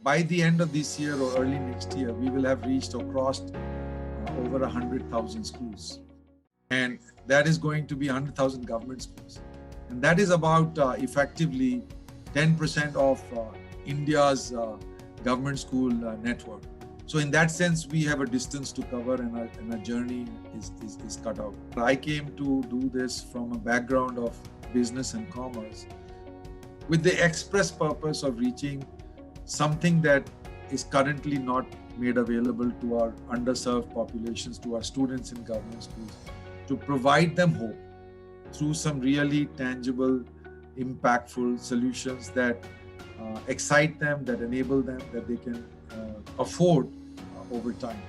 by the end of this year or early next year, we will have reached or crossed over 100,000 schools. And that is going to be 100,000 government schools. And that is about effectively 10% of India's government school network. So in that sense, we have a distance to cover and a journey is cut out. I came to do this from a background of business and commerce with the express purpose of reaching something that is currently not made available to our underserved populations, to our students in government schools, to provide them hope through some really tangible, impactful solutions that excite them, that enable them, that they can afford over time.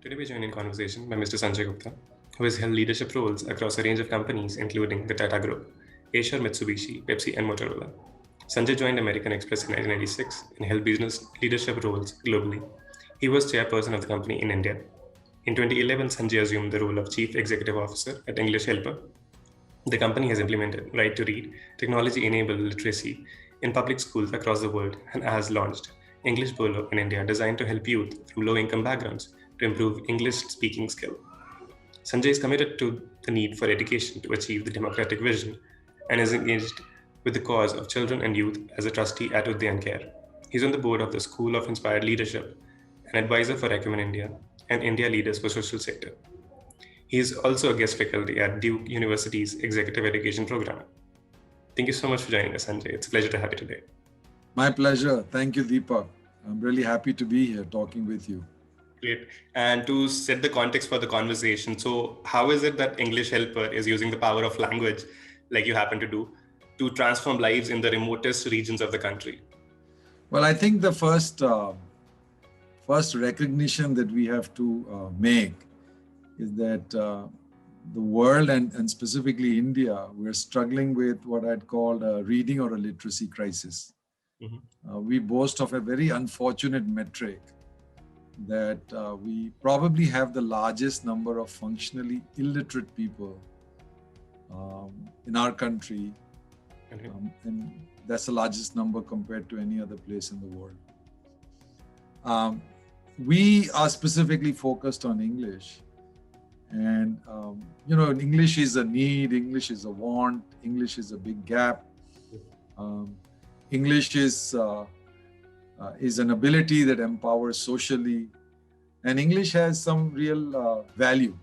Today we're joined in conversation by Mr. Sanjay Gupta, who has held leadership roles across a range of companies including the Tata Group, Acer, Mitsubishi, Pepsi and Motorola. Sanjay joined American Express in 1996 and held business leadership roles globally. He was chairperson of the company in India. In 2011, Sanjay assumed the role of Chief Executive Officer at English Helper. The company has implemented Right to Read, technology-enabled literacy in public schools across the world, and has launched English Bolo in India, designed to help youth from low-income backgrounds to improve English speaking skill. Sanjay is committed to the need for education to achieve the democratic vision and is engaged with the cause of children and youth as a trustee at Udyan Care. He's on the board of the School of Inspired Leadership, an advisor for Acumen India, and India Leaders for Social Sector. He is also a guest faculty at Duke University's Executive Education Program. Thank you so much for joining us, Sanjay. It's a pleasure to have you today. My pleasure. Thank you, Deepak. I'm really happy to be here talking with you. Great. And to set the context for the conversation, so how is it that English Helper is using the power of language, like you happen to do, to transform lives in the remotest regions of the country? Well, I think the first recognition that we have to make is that the world and specifically India, we're struggling with what I'd call a reading or a literacy crisis. Mm-hmm. We boast of a very unfortunate metric that we probably have the largest number of functionally illiterate people in our country. Okay. And that's the largest number compared to any other place in the world. We are specifically focused on English. And, English is a need, English is a want, English is a big gap. English is an ability that empowers socially. And English has some real value.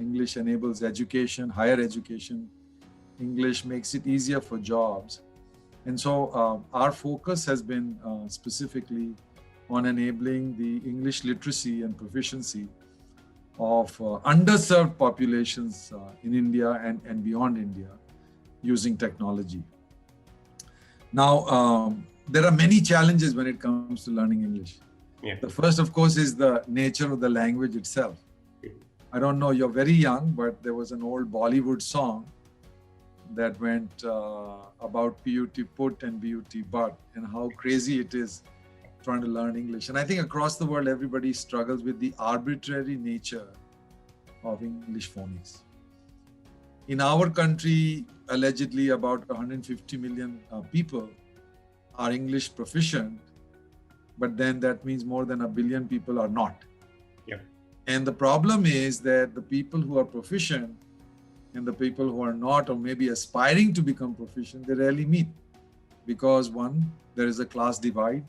English enables education, higher education. English makes it easier for jobs. And so our focus has been specifically on enabling the English literacy and proficiency of underserved populations in India and beyond India using technology. Now, there are many challenges when it comes to learning English. Yeah. The first, of course, is the nature of the language itself. I don't know, you're very young, but there was an old Bollywood song that went about PUT put and BUT but, and how crazy it is trying to learn English. And I think across the world, everybody struggles with the arbitrary nature of English phonics. In our country, allegedly about 150 million people are English proficient, but then that means more than 1 billion people are not. Yeah. And the problem is that the people who are proficient and the people who are not, or maybe aspiring to become proficient, they rarely meet. Because one, there is a class divide.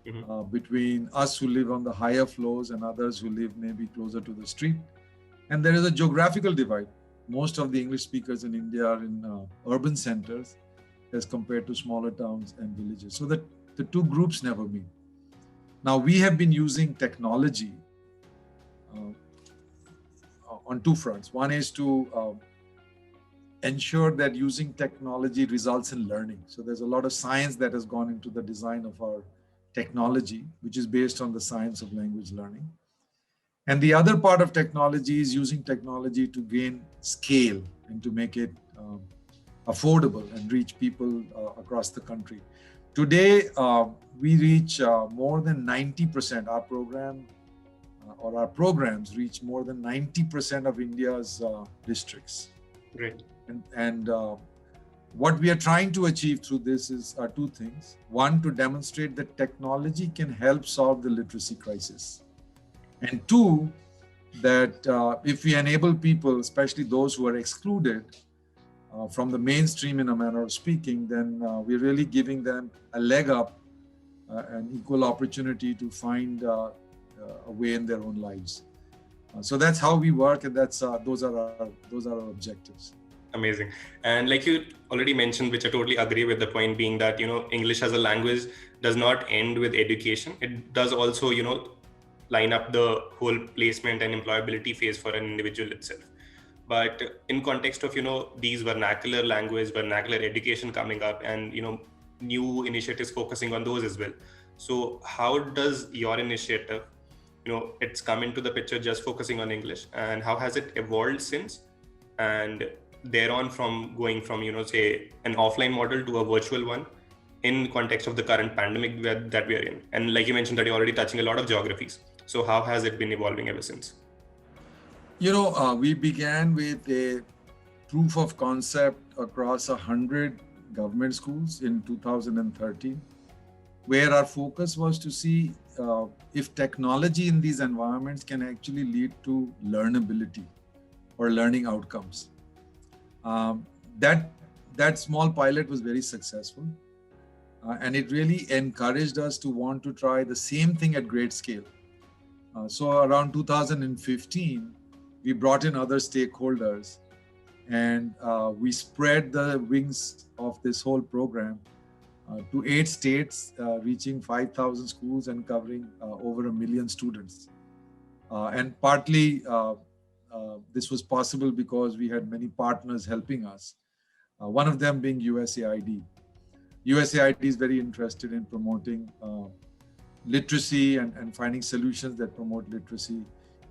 Mm-hmm. Between us who live on the higher floors and others who live maybe closer to the street. And there is a geographical divide. Most of the English speakers in India are in urban centers as compared to smaller towns and villages. So that the two groups never meet. Now, we have been using technology on two fronts. One is to ensure that using technology results in learning. So there's a lot of science that has gone into the design of our technology, which is based on the science of language learning. And the other part of technology is using technology to gain scale and to make it affordable and reach people across the country. Today, we reach more than 90%. Our program or our programs reach more than 90% of India's districts. Great. And what we are trying to achieve through this are two things. One, to demonstrate that technology can help solve the literacy crisis. And two, that if we enable people, especially those who are excluded from the mainstream in a manner of speaking, then we're really giving them a leg up, an equal opportunity to find a way in their own lives. So that's how we work, and those are our objectives. Amazing. And like you already mentioned, which I totally agree with, the point being that, English as a language does not end with education. It does also, line up the whole placement and employability phase for an individual itself. But in context of, these vernacular language, vernacular education coming up and, new initiatives focusing on those as well. So how does your initiative, it's come into the picture just focusing on English, and how has it evolved since? And thereon from going from, say an offline model to a virtual one in context of the current pandemic that we are in. And like you mentioned that you're already touching a lot of geographies. So how has it been evolving ever since? We began with a proof of concept across 100 government schools in 2013, where our focus was to see if technology in these environments can actually lead to learnability or learning outcomes. That small pilot was very successful, and it really encouraged us to want to try the same thing at great scale. So around 2015, we brought in other stakeholders, and we spread the wings of this whole program to 8 states, reaching 5,000 schools and covering over 1 million students. And partly this was possible because we had many partners helping us, one of them being USAID. USAID is very interested in promoting literacy and finding solutions that promote literacy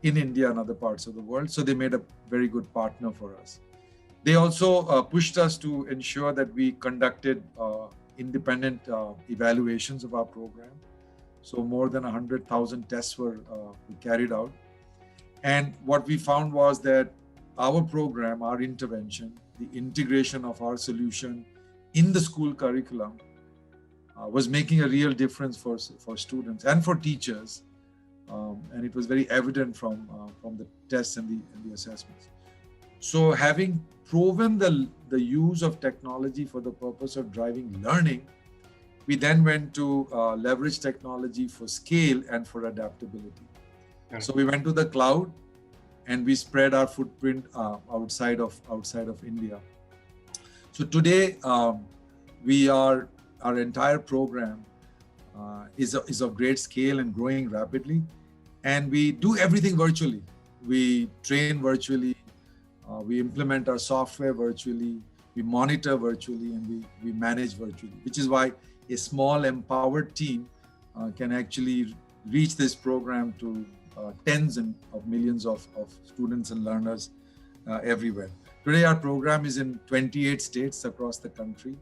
in India and other parts of the world. So they made a very good partner for us. They also pushed us to ensure that we conducted independent evaluations of our program. So more than 100,000 tests were carried out. And what we found was that our program, our intervention, the integration of our solution in the school curriculum was making a real difference for students and for teachers. And it was very evident from the tests and the assessments. So having proven the use of technology for the purpose of driving learning, we then went to leverage technology for scale and for adaptability. So we went to the cloud, and we spread our footprint outside of India. So today, our entire program is of great scale and growing rapidly, and we do everything virtually. We train virtually, we implement our software virtually, we monitor virtually, and we manage virtually, which is why a small empowered team can actually reach this program to tens of millions of students and learners everywhere. Today, our program is in 28 states across the country.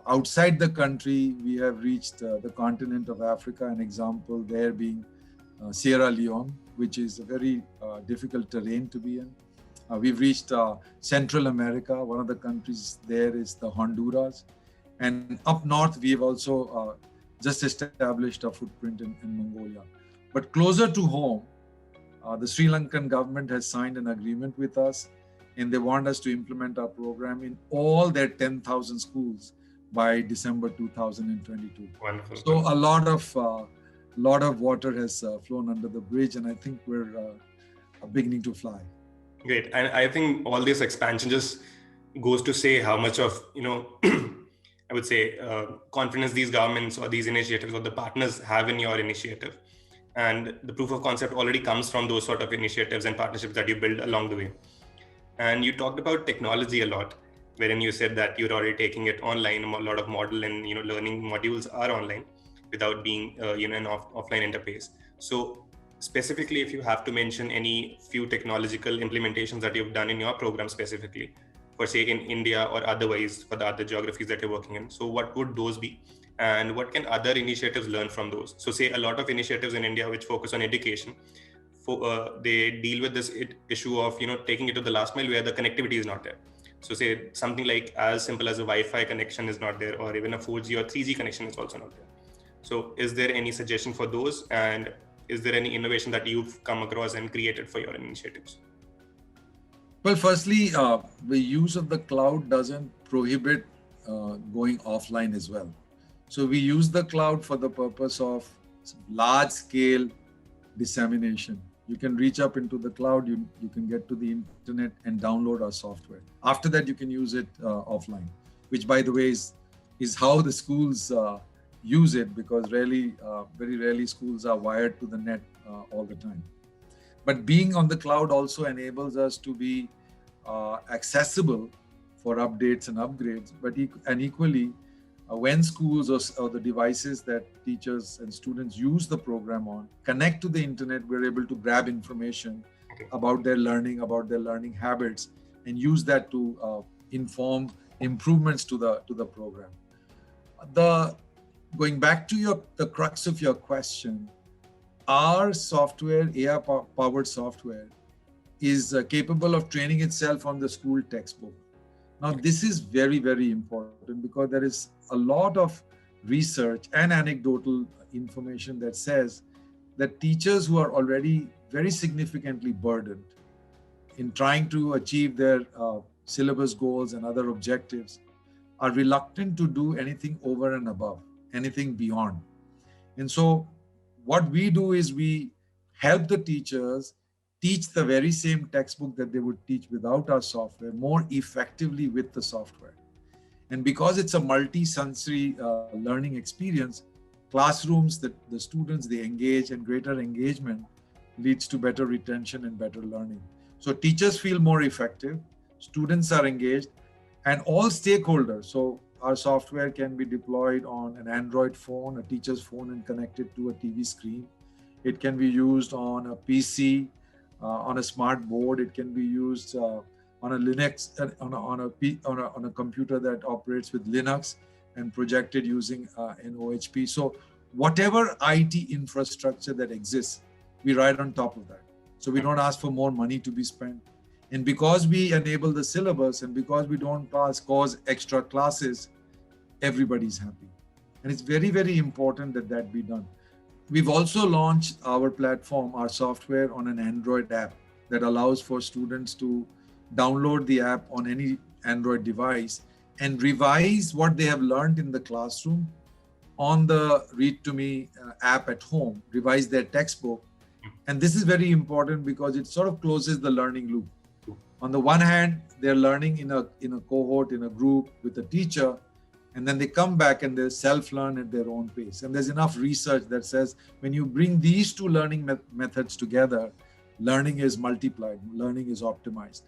Outside the country, we have reached the continent of Africa, an example there being Sierra Leone, which is a very difficult terrain to be in. We've reached Central America. One of the countries there is the Honduras. And up north, we've also just established a footprint in Mongolia. But closer to home, the Sri Lankan government has signed an agreement with us, and they want us to implement our program in all their 10,000 schools by December 2022. Wonderful. So a lot of water has flown under the bridge, and I think we're beginning to fly. Great. And I think all this expansion just goes to say how much of, I would say, confidence these governments or these initiatives or the partners have in your initiative. And the proof of concept already comes from those sort of initiatives and partnerships that you build along the way. And you talked about technology a lot, wherein you said that you're already taking it online. A lot of model and learning modules are online without being an offline interface. So specifically, if you have to mention any few technological implementations that you've done in your program specifically, for say in India or otherwise for the other geographies that you're working in, so what would those be? and what can other initiatives learn from those? So say a lot of initiatives in India which focus on education, they deal with this issue of taking it to the last mile where the connectivity is not there. So say something like as simple as a Wi-Fi connection is not there, or even a 4G or 3G connection is also not there. So is there any suggestion for those, and is there any innovation that you've come across and created for your initiatives? Well, firstly, the use of the cloud doesn't prohibit going offline as well. So we use the cloud for the purpose of large scale dissemination. You can reach up into the cloud, you can get to the internet and download our software. After that, you can use it offline, which by the way is how the schools use it, because very rarely schools are wired to the net all the time. But being on the cloud also enables us to be accessible for updates and upgrades, and equally, when schools or the devices that teachers and students use the program on connect to the internet, we're able to grab information about their learning habits, and use that to inform improvements to the program. Going back to the crux of your question, our software, AI-powered software, is capable of training itself on the school textbook. Now, this is very, very important because there is a lot of research and anecdotal information that says that teachers who are already very significantly burdened in trying to achieve their syllabus goals and other objectives are reluctant to do anything over and above, anything beyond. And so what we do is we help the teachers teach the very same textbook that they would teach without our software more effectively with the software. And because it's a multi-sensory learning experience, classrooms, the students, they engage, and greater engagement leads to better retention and better learning. So teachers feel more effective, students are engaged, and all stakeholders. So our software can be deployed on an Android phone, a teacher's phone, and connected to a TV screen. It can be used on a PC, on a smart board. It can be used on a Linux, on a computer that operates with Linux, and projected using an OHP. So whatever IT infrastructure that exists, we ride on top of that. So we don't ask for more money to be spent. And because we enable the syllabus, and because we don't cause extra classes, everybody's happy. And it's very, very important that that be done. We've also launched our platform, our software, on an Android app that allows for students to download the app on any Android device and revise what they have learned in the classroom on the Read to Me app at home, revise their textbook. And this is very important because it sort of closes the learning loop. On the one hand, they're learning in a cohort, in a group with a teacher, and then they come back and they self-learn at their own pace. And there's enough research that says when you bring these two learning methods together, learning is multiplied, learning is optimized.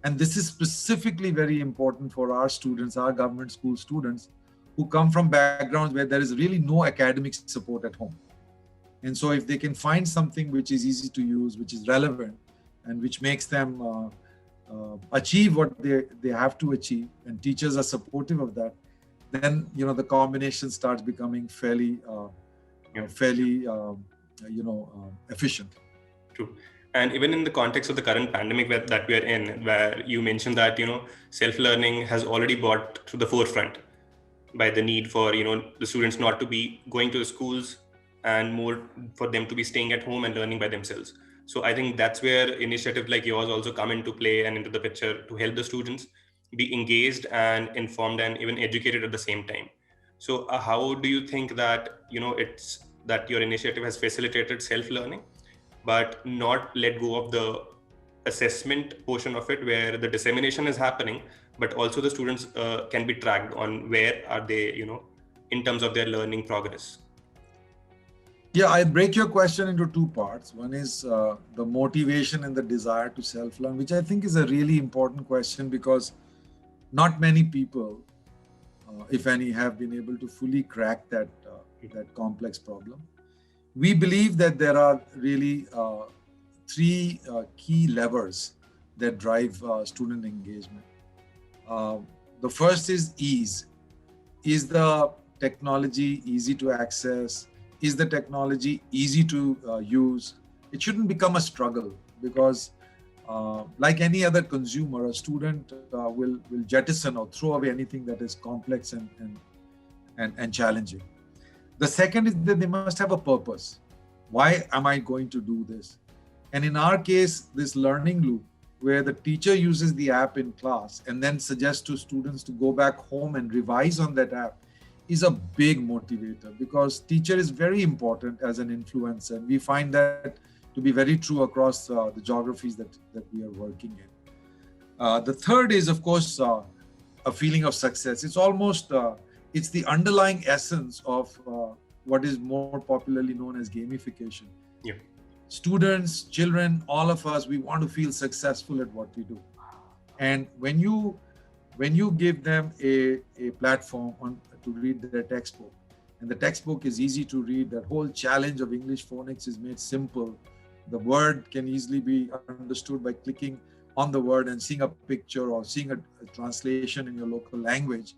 And this is specifically very important for our students, our government school students, who come from backgrounds where there is really no academic support at home. And so if they can find something which is easy to use, which is relevant, and which makes them achieve what they have to achieve, and teachers are supportive of that, then the combination starts becoming fairly efficient. True. And even in the context of the current pandemic that we are in, where you mentioned that self-learning has already brought to the forefront by the need for the students not to be going to the schools, and more for them to be staying at home and learning by themselves. So I think that's where initiatives like yours also come into play and into the picture to help the students be engaged and informed and even educated at the same time. So how do you think that it's that your initiative has facilitated self-learning, but not let go of the assessment portion of it, where the dissemination is happening, but also the students can be tracked on where are they in terms of their learning progress? Yeah, I break your question into two parts. One is the motivation and the desire to self-learn, which I think is a really important question, because not many people, if any, have been able to fully crack that complex problem. We believe that there are really three key levers that drive student engagement. The first is ease. Is the technology easy to access? Is the technology easy to use? It shouldn't become a struggle, because like any other consumer, a student will jettison or throw away anything that is complex and challenging. The second is that they must have a purpose. Why am I going to do this? And in our case, this learning loop, where the teacher uses the app in class and then suggests to students to go back home and revise on that app, is a big motivator, because teacher is very important as an influencer. We find that to be very true across the geographies that we are working in. The third is, of course, a feeling of success. It's almost, it's the underlying essence of what is more popularly known as gamification. Yeah. Students, children, all of us, we want to feel successful at what we do. And when you give them a platform to read their textbook, and the textbook is easy to read, that whole challenge of English phonics is made simple. The word can easily be understood by clicking on the word and seeing a picture or seeing a translation in your local language.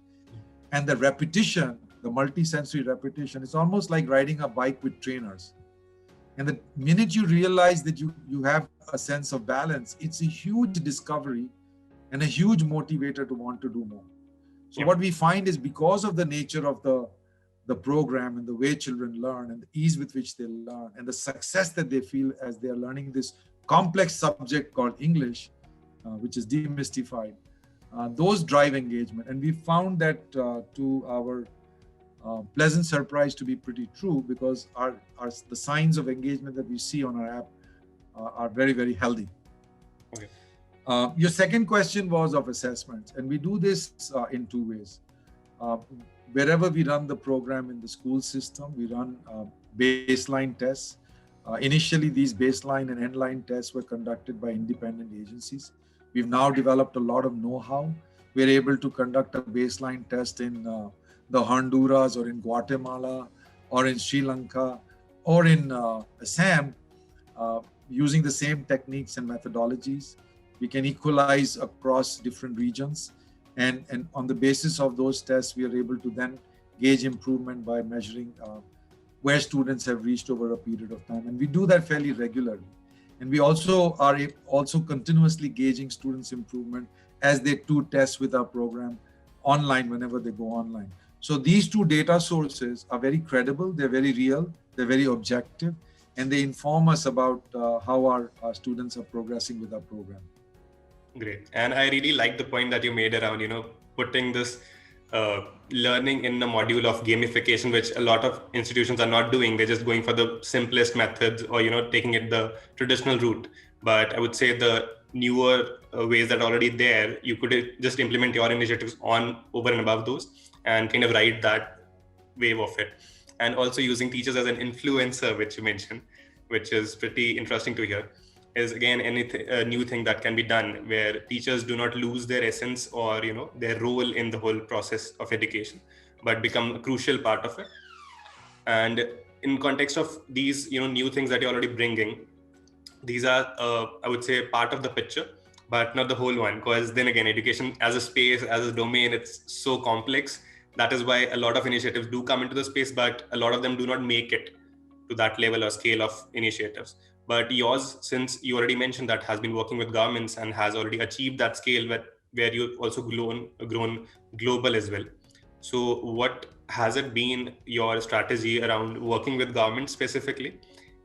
And the repetition, the multi-sensory repetition, it's almost like riding a bike with trainers. And the minute you realize that you have a sense of balance, it's a huge discovery and a huge motivator to want to do more. So what we find is, because of the nature of the program and the way children learn and the ease with which they learn and the success that they feel as they are learning this complex subject called English, which is demystified, those drive engagement. And we found that to our pleasant surprise to be pretty true, because the signs of engagement that we see on our app are very, very healthy. Okay. Your second question was of assessments, and we do this in two ways. Wherever we run the program in the school system, we run baseline tests. Initially, these baseline and endline tests were conducted by independent agencies. We've now developed a lot of know-how. We're able to conduct a baseline test in the Honduras or in Guatemala or in Sri Lanka or in Assam, using the same techniques and methodologies. We can equalize across different regions. And on the basis of those tests, we are able to then gauge improvement by measuring where students have reached over a period of time. And we do that fairly regularly. And we also are also continuously gauging students' improvement as they do tests with our program online whenever they go online. So these two data sources are very credible, they're very real, they're very objective, and they inform us about how our students are progressing with our program. Great. And I really like the point that you made around, putting this learning in the module of gamification, which a lot of institutions are not doing. They're just going for the simplest methods or, taking it the traditional route. But I would say the newer ways that are already there, you could just implement your initiatives over and above those and kind of ride that wave of it. And also using teachers as an influencer, which you mentioned, which is pretty interesting to hear, is again a new thing that can be done, where teachers do not lose their essence or their role in the whole process of education, but become a crucial part of it. And in context of these new things that you're already bringing, these are I would say part of the picture, but not the whole one, because then again, education as a space, as a domain, it's so complex. That is why a lot of initiatives do come into the space, but a lot of them do not make it to that level or scale of initiatives. But yours, since you already mentioned that, has been working with governments and has already achieved that scale where you've also grown global as well. So what has it been your strategy around working with governments specifically?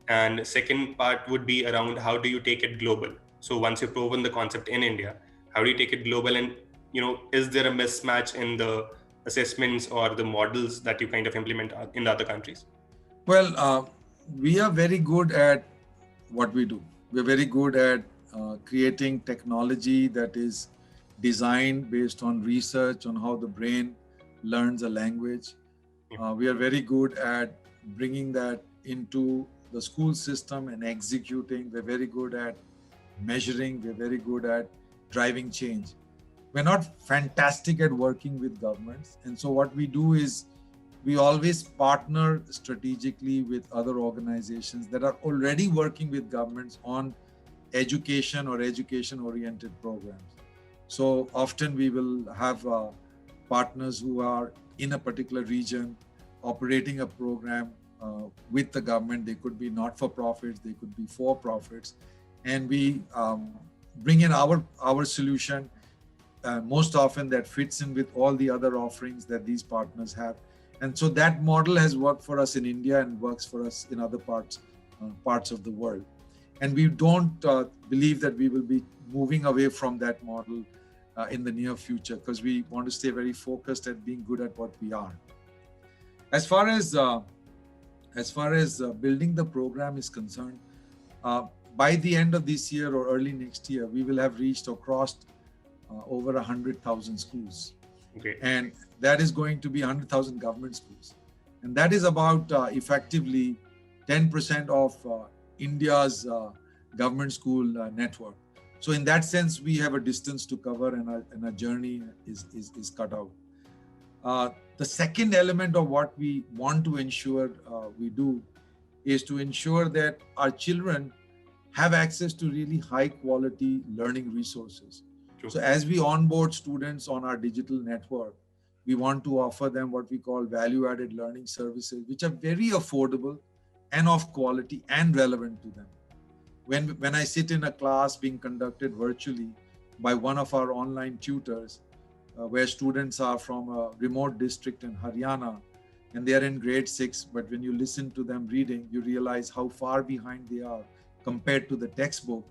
And second part would be around how do you take it global? So once you've proven the concept in India, how do you take it global? And, is there a mismatch in the assessments or the models that you kind of implement in the other countries? Well, we are very good at what we do. We're very good at creating technology that is designed based on research on how the brain learns a language. We are very good at bringing that into the school system and executing. We're very good at measuring. We're very good at driving change. We're not fantastic at working with governments. And so what we do is we always partner strategically with other organizations that are already working with governments on education or education-oriented programs. So often we will have partners who are in a particular region operating a program with the government. They could be not-for-profits, they could be for-profits, and we bring in our solution most often that fits in with all the other offerings that these partners have. And so that model has worked for us in India and works for us in other parts of the world. And we don't believe that we will be moving away from that model in the near future, because we want to stay very focused at being good at what we are. As far as building the program is concerned, by the end of this year or early next year, we will have reached or crossed over 100,000 schools. Okay. And that is going to be 100,000 government schools. And that is about effectively 10% of India's government school network. So in that sense, we have a distance to cover, and our journey is cut out. The second element of what we want to ensure we do is to ensure that our children have access to really high quality learning resources. True. So as we onboard students on our digital network, we want to offer them what we call value-added learning services, which are very affordable and of quality and relevant to them. When I sit in a class being conducted virtually by one of our online tutors, where students are from a remote district in Haryana, and they are in grade 6, but when you listen to them reading, you realize how far behind they are compared to the textbook.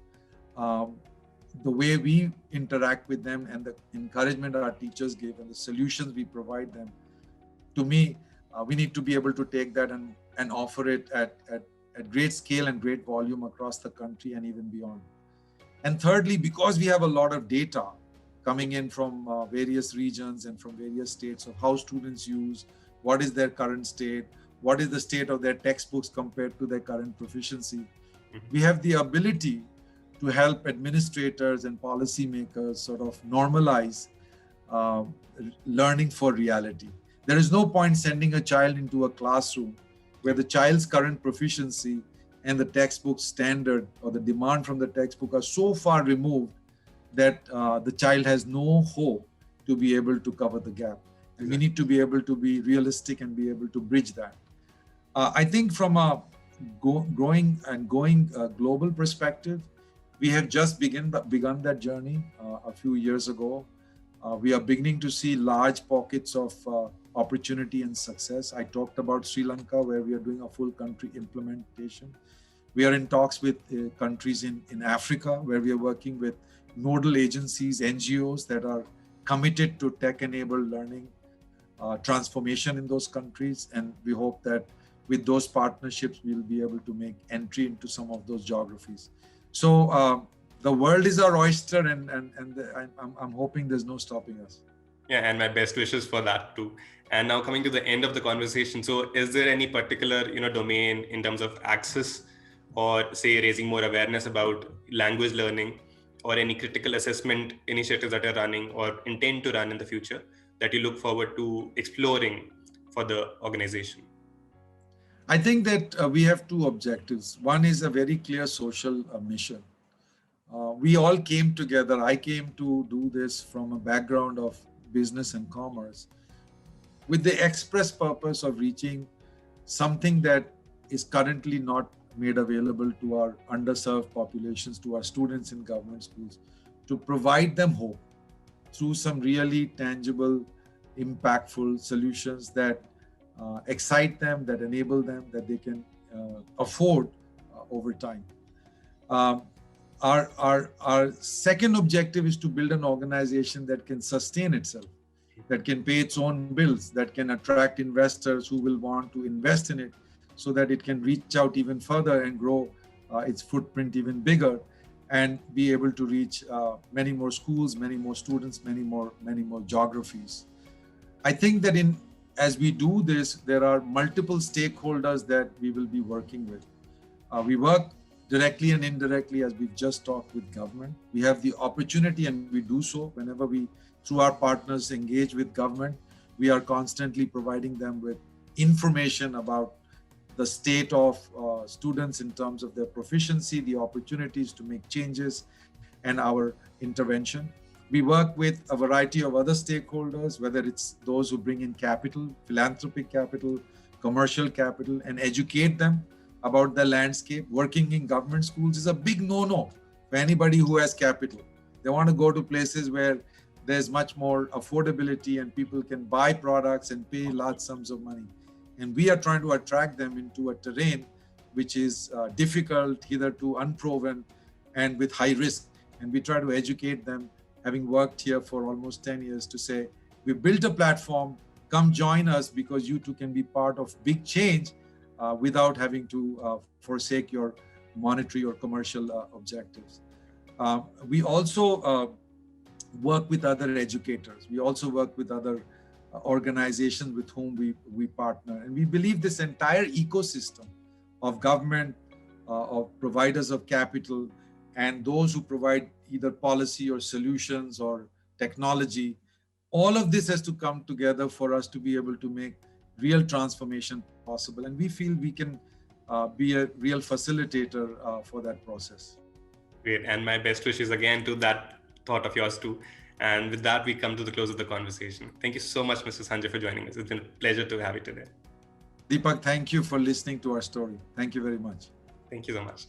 The way we interact with them and the encouragement our teachers give and the solutions we provide them, to me, we need to be able to take that and offer it at great scale and great volume across the country and even beyond. And thirdly, because we have a lot of data coming in from various regions and from various states of how students use, what is their current state, what is the state of their textbooks compared to their current proficiency, we have the ability to help administrators and policymakers sort of normalize learning for reality. There is no point sending a child into a classroom where the child's current proficiency and the textbook standard or the demand from the textbook are so far removed that the child has no hope to be able to cover the gap. And we need to be able to be realistic and be able to bridge that. I think from a going global perspective, we have just begun that journey a few years ago. We are beginning to see large pockets of opportunity and success. I talked about Sri Lanka, where we are doing a full country implementation. We are in talks with countries in Africa, where we are working with nodal agencies, NGOs that are committed to tech-enabled learning transformation in those countries. And we hope that with those partnerships, we'll be able to make entry into some of those geographies. So the world is our oyster, and I'm hoping there's no stopping us. Yeah, and my best wishes for that too. And now coming to the end of the conversation, so is there any particular domain in terms of access, or say raising more awareness about language learning, or any critical assessment initiatives that are running or intend to run in the future that you look forward to exploring for the organization? I think that we have two objectives. One is a very clear social mission. We all came together. I came to do this from a background of business and commerce with the express purpose of reaching something that is currently not made available to our underserved populations, to our students in government schools, to provide them hope through some really tangible, impactful solutions that excite them, that enable them, that they can afford over time. Our second objective is to build an organization that can sustain itself, that can pay its own bills, that can attract investors who will want to invest in it, so that it can reach out even further and grow its footprint even bigger, and be able to reach many more schools, many more students, many more geographies. I think that as we do this, there are multiple stakeholders that we will be working with. We work directly and indirectly, as we've just talked, with government. We have the opportunity, and we do so whenever we, through our partners, engage with government. We are constantly providing them with information about the state of students in terms of their proficiency, the opportunities to make changes, and our intervention. We work with a variety of other stakeholders, whether it's those who bring in capital, philanthropic capital, commercial capital, and educate them about the landscape. Working in government schools is a big no-no for anybody who has capital. They want to go to places where there's much more affordability and people can buy products and pay large sums of money. And we are trying to attract them into a terrain which is difficult, hitherto unproven, and with high risk. And we try to educate them, having worked here for almost 10 years, to say, we built a platform, come join us, because you too can be part of big change without having to forsake your monetary or commercial objectives. We also work with other educators. We also work with other organizations with whom we partner. And we believe this entire ecosystem of government, of providers of capital, and those who provide either policy or solutions or technology, all of this has to come together for us to be able to make real transformation possible. And we feel we can be a real facilitator for that process. Great. And my best wishes again to that thought of yours too. And with that, we come to the close of the conversation. Thank you so much, Mr. Sanjay, for joining us. It's been a pleasure to have you today. Deepak, thank you for listening to our story. Thank you very much. Thank you so much.